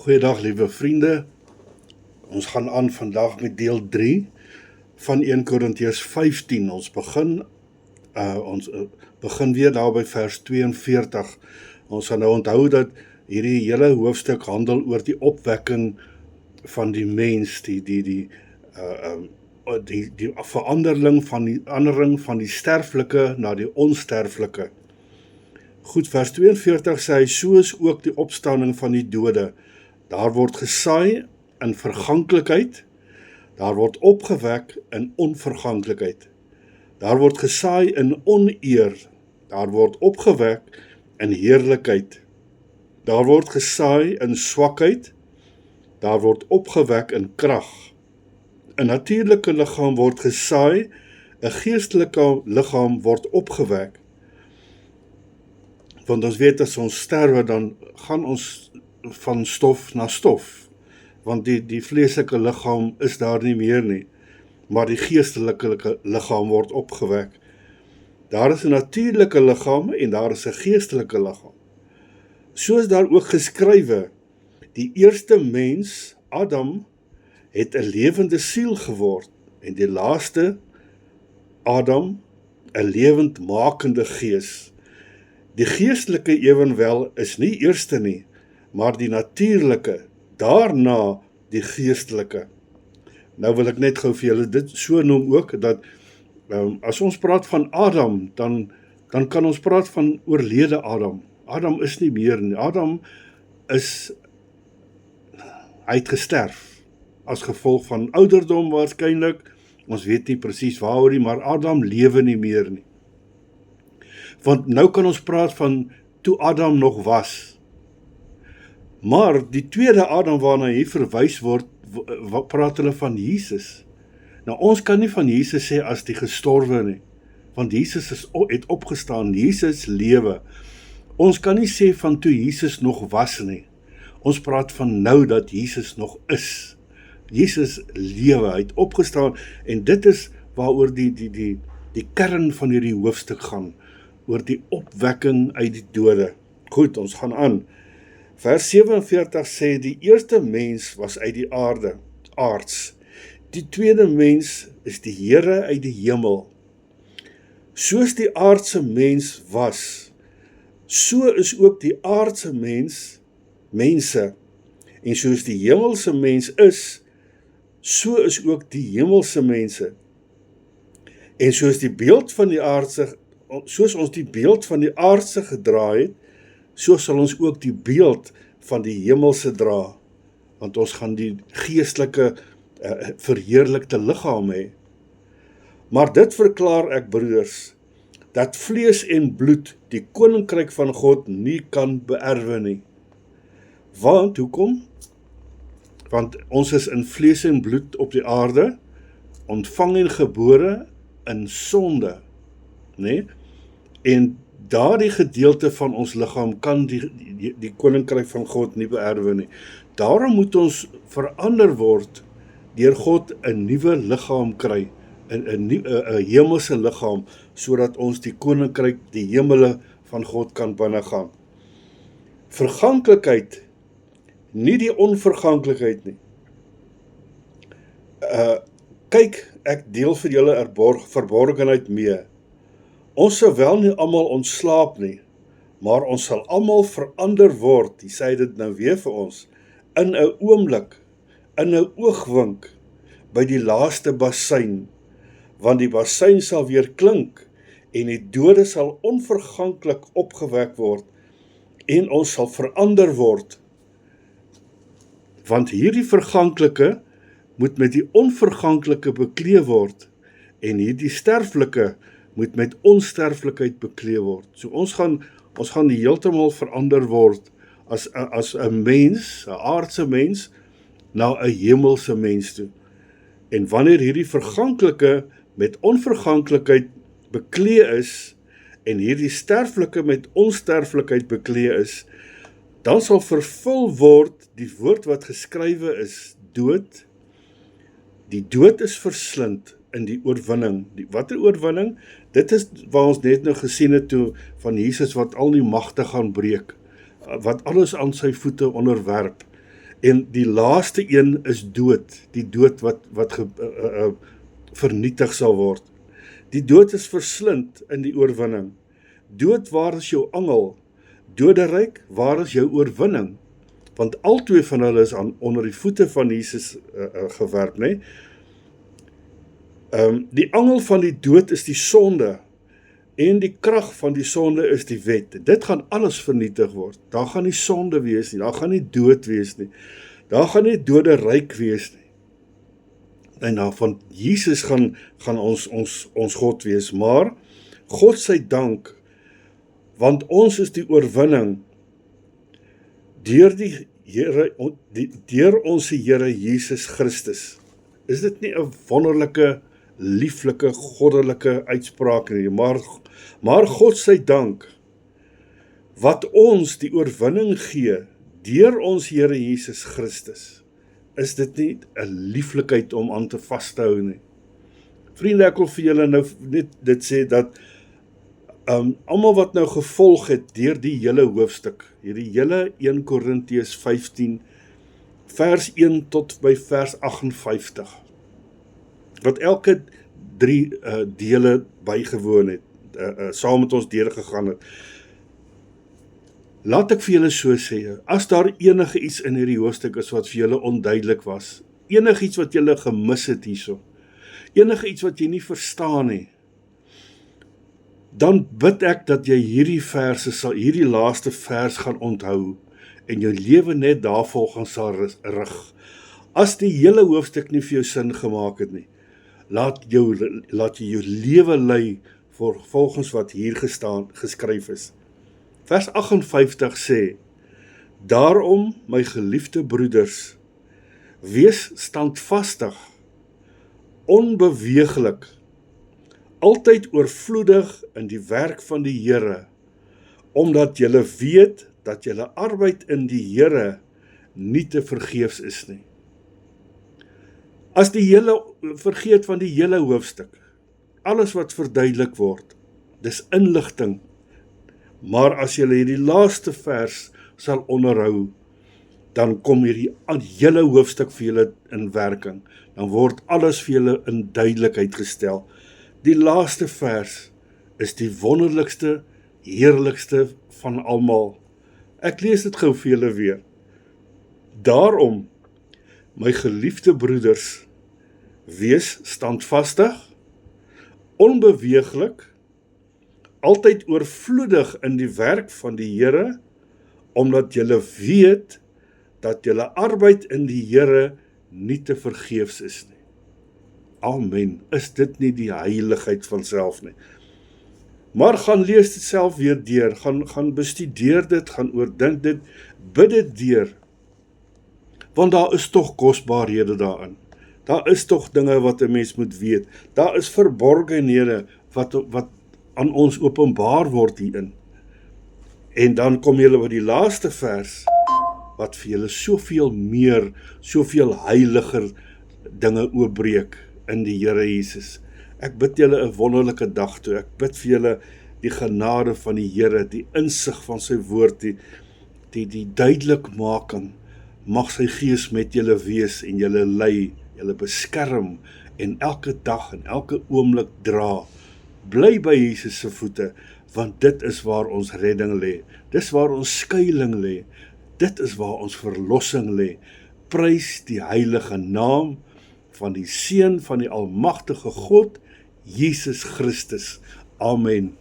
Goeiedag liewe vriende, ons gaan aan vandag met deel 3 van 1 Korintiërs 15. Ons begin weer daar by vers 42. Ons gaan nou onthou dat hierdie hele hoofstuk handel oor die opwekking van die mens, die verandering van die sterflike na die onsterflike. Goed, vers 42 sê hy, so is ook die opstanding van die dode. Daar word gesaai in verganklikheid, daar word opgewek in onverganklikheid. Daar word gesaai in oneer, daar word opgewek in heerlikheid. Daar word gesaai in swakheid, daar word opgewek in krag. 'n natuurlike liggaam word gesaai, 'n geestelike liggaam word opgewek. Want ons weet as ons sterwe, dan gaan ons van stof na stof. Want die vleeslike liggaam is daar nie meer nie, maar die geestelike liggaam word opgewek. Daar is 'n natuurlike liggaam en daar is 'n geestelike liggaam. Soos daar ook geskrywe, die eerste mens, Adam, het 'n lewende siel geword en die laaste, Adam, 'n lewendmakende gees. Die geestelike ewenwel is nie eerste nie, maar die natuurlike, daarna die geestelike. Nou wil ek net gou vir julle dit so noem ook, dat as ons praat van Adam, dan kan ons praat van oorlede Adam. Adam is nie meer nie. Adam hy het gesterf, as gevolg van ouderdom waarskynlik, ons weet nie presies waaroor nie, maar Adam lewe nie meer nie. Want nou kan ons praat van toe Adam nog was. Maar die tweede Adam waarna hier verwys word, praat hulle van Jesus. Nou ons kan nie van Jesus sê as die gestorwe nie, want Jesus het opgestaan, Jesus lewe. Ons kan nie sê van toe Jesus nog was nie. Ons praat van nou dat Jesus nog is. Jesus lewe, hy het opgestaan, en dit is waaroor die kern van hierdie hoofstuk gaan, oor die opwekking uit die dode. Goed, ons gaan aan. Vers 47 sê, die eerste mens was uit die aarde, aards. Die tweede mens is die Here uit die hemel. Soos die aardse mens was, so is ook die aardse mense. En soos die hemelse mens is, so is ook die hemelse mense. En soos ons die beeld van die aardse gedra het, so sal ons ook die beeld van die hemelse dra, want ons gaan die geestelike verheerlikte liggaam hê. Maar dit verklaar ek, broeders, dat vlees en bloed die koninkryk van God nie kan beerwe nie. Want, hoekom? Want ons is in vlees en bloed op die aarde, ontvang en gebore in sonde, nee? En daardie gedeelte van ons liggaam kan die koninkryk van God nie beerwe nie. Daarom moet ons verander word, deur God 'n nuwe liggaam kry, 'n hemelse liggaam, sodat ons die koninkryk, die hemele van God kan binnegaan. Verganklikheid, nie die onverganklikheid nie. Kyk, ek deel vir julle 'n verborgenheid mee. Ons sal wel nie almal ontslaap nie, maar ons sal almal verander word, die sê dit nou weer vir ons, in 'n oomblik, in 'n oogwink, by die laaste basyn, want die basyn sal weer klink, en die dode sal onverganklik opgewek word, en ons sal verander word. Want hierdie verganklike moet met die onverganklike bekleed word, en hierdie sterflike moet met onsterflikheid bekleed word. So ons gaan heeltemal verander word as 'n mens, 'n aardse mens, na 'n hemelse mens toe. En wanneer hierdie verganklike met onverganklikheid bekleed is, en hierdie sterflike met onsterflikheid bekleed is, dan sal vervul word die woord wat geskrywe is, dood. Die dood is verslind in die oorwinning. Watter oorwinning? Dit is waar ons net nou gesien het toe van Jesus wat al die magte gaan breek, wat alles aan sy voete onderwerp, En die laaste een is dood, die dood wat vernietig sal word. Die dood is verslind in die oorwinning. Dood, waar is jou angel? Doderyk, waar is jou oorwinning? Want albei van hulle is onder die voete van Jesus gewerp, né? Die angel van die dood is die sonde, en die krag van die sonde is die wet. Dit gaan alles vernietig word. Daar gaan nie sonde wees nie, daar gaan nie dood wees nie, daar gaan nie doderyk wees nie. En van Jesus gaan ons God wees, maar God sy dank, want ons is die oorwinning deur ons Here Jesus Christus. Is dit nie 'n wonderlike, lieflike, goddelike uitspraak nie, maar God sy dank, wat ons die oorwinning gee, deur ons Here Jesus Christus. Is dit nie 'n lieflikheid om aan te vas te hou nie? Vriende, ek wil vir julle nou net dit sê, dat almal wat nou gevolg het deur die hele hoofstuk, hierdie hele 1 Korintiërs 15, vers 1 tot by vers 58, wat elke 3 dele bygewoon het, saam met ons deurgegaan het. Laat ek vir julle so sê, as daar enige iets in hierdie hoofstuk is wat vir julle onduidelik was, enige iets wat julle gemis het hierso, enige iets wat jy nie verstaan nie, dan bid ek dat jy hierdie laaste vers gaan onthou, en jou lewe net daarvolgens sal rig. As die hele hoofstuk nie vir jou sin gemaak het nie, laat jy jou lewe lei volgens wat hier geskryf is. Vers 58 sê, daarom, my geliefde broeders, wees standvastig, onbeweeglik, altyd oorvloedig in die werk van die Here, omdat julle weet dat julle arbeid in die Here nie te vergeefs is nie. As vergeet van die hele hoofstuk, alles wat verduidelik word, dis inligting, maar as julle hierdie laaste vers sal onderhou, dan kom hierdie hele hoofstuk vir julle in werking, dan word alles vir julle in duidelikheid gestel. Die laaste vers is die wonderlikste, heerlikste van almal. Ek lees dit gou vir julle weer. Daarom, my geliefde broeders, wees standvastig, onbeweeglik, altyd oorvloedig in die werk van die Here, omdat julle weet dat julle arbeid in die Here nie te vergeefs is nie. Amen. Is dit nie die heiligheid van self nie? Maar gaan lees dit self weer deur, gaan bestudeer dit, gaan oordink dit, bid dit deur, want daar is tog kosbaarhede daarin. Daar is tog dinge wat 'n mens moet weet. Daar is verborgenhede wat aan ons openbaar word hierin. En dan kom julle by die laaste vers, wat vir julle soveel meer, soveel heiliger dinge oopbreek in die Here Jesus. Ek bid julle 'n wonderlike dag toe. Ek bid vir julle die genade van die Here, die insig van sy woord, die duidelikmaking. Mag sy gees met julle wees en julle lei, julle beskerm en elke dag en elke oomblik dra. Bly by Jesus se voete, want dit is waar ons redding lê. Dis waar ons skuiling lê. Dit is waar ons verlossing lê. Prys die heilige naam van die Seun van die almagtige God, Jesus Christus. Amen.